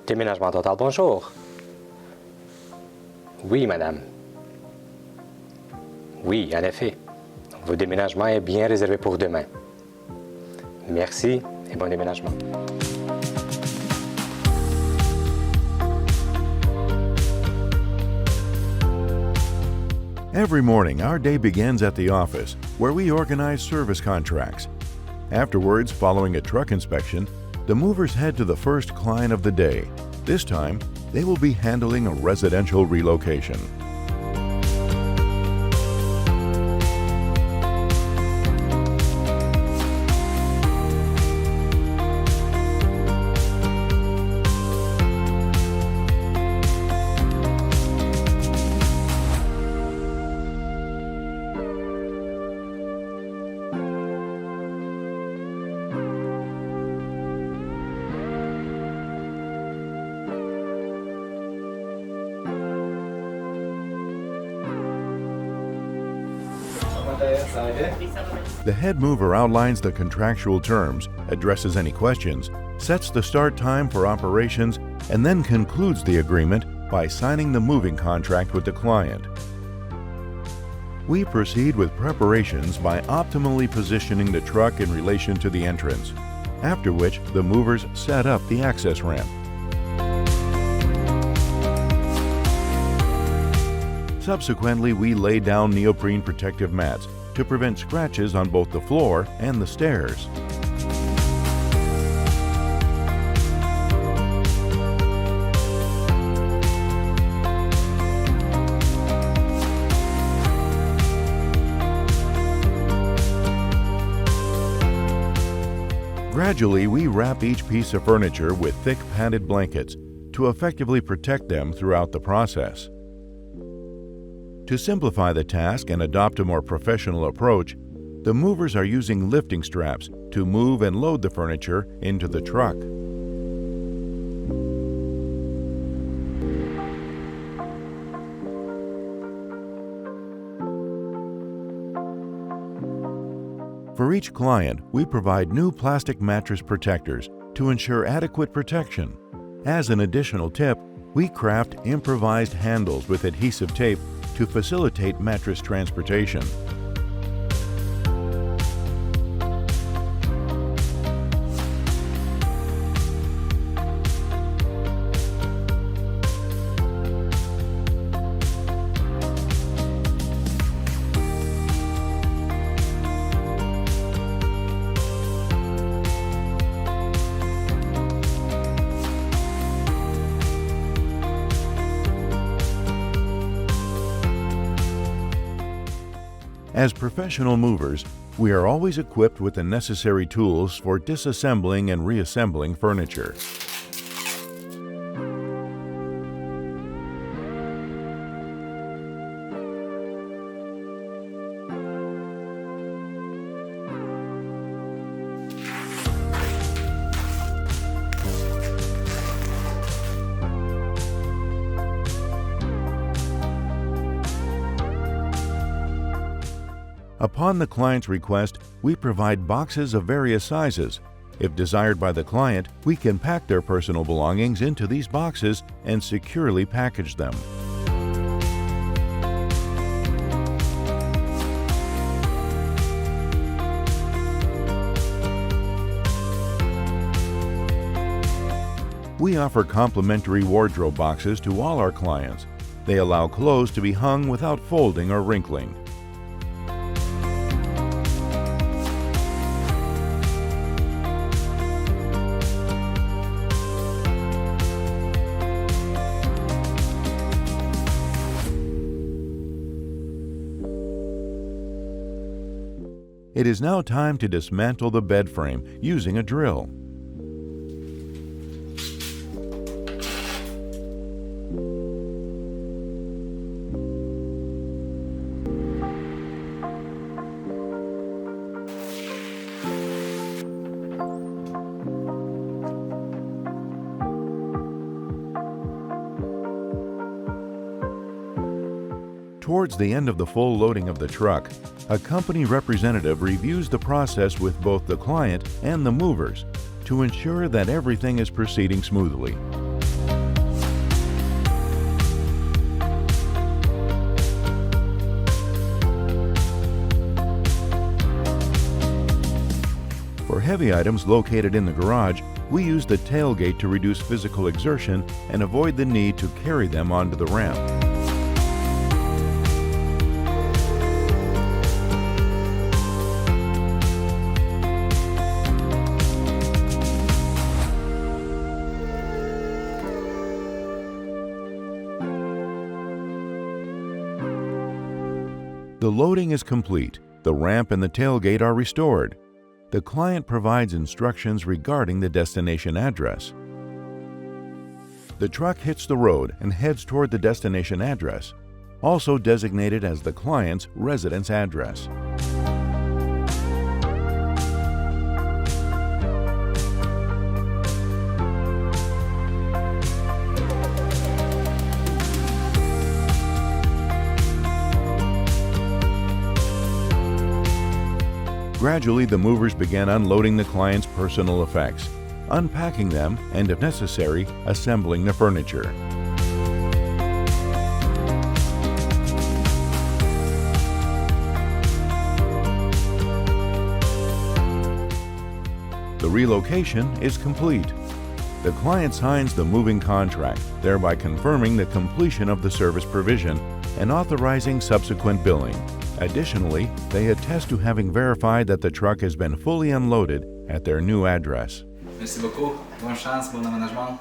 Déménagement total, bonjour. Oui, madame. Oui, en effet. Votre déménagement est bien réservé pour demain. Merci et bon déménagement. Every morning, our day begins at the office, where we organize service contracts. Afterwards, following a truck inspection, the movers head to the first client of the day. This time, they will be handling a residential relocation. The head mover outlines the contractual terms, addresses any questions, sets the start time for operations, and then concludes the agreement by signing the moving contract with the client. We proceed with preparations by optimally positioning the truck in relation to the entrance, after which the movers set up the access ramp. Subsequently, we lay down neoprene protective mats to prevent scratches on both the floor and the stairs. Gradually, we wrap each piece of furniture with thick padded blankets to effectively protect them throughout the process. To simplify the task and adopt a more professional approach, the movers are using lifting straps to move and load the furniture into the truck. For each client, we provide new plastic mattress protectors to ensure adequate protection. As an additional tip, we craft improvised handles with adhesive tape to facilitate mattress transportation. As professional movers, we are always equipped with the necessary tools for disassembling and reassembling furniture. Upon the client's request, we provide boxes of various sizes. If desired by the client, we can pack their personal belongings into these boxes and securely package them. We offer complimentary wardrobe boxes to all our clients. They allow clothes to be hung without folding or wrinkling. It is now time to dismantle the bed frame using a drill. Towards the end of the full loading of the truck, a company representative reviews the process with both the client and the movers to ensure that everything is proceeding smoothly. heavy items located in the garage, we use the tailgate to reduce physical exertion and avoid the need to carry them onto the ramp. The loading is complete. The ramp and the tailgate are restored. The client provides instructions regarding the destination address. The truck hits the road and heads toward the destination address, also designated as the client's residence address. Gradually, the movers began unloading the client's personal effects, unpacking them, and if necessary, assembling the furniture. The relocation is complete. The client signs the moving contract, thereby confirming the completion of the service provision and authorizing subsequent billing. Additionally, they attest to having verified that the truck has been fully unloaded at their new address. Merci beaucoup. Bonne chance, bon déménagement.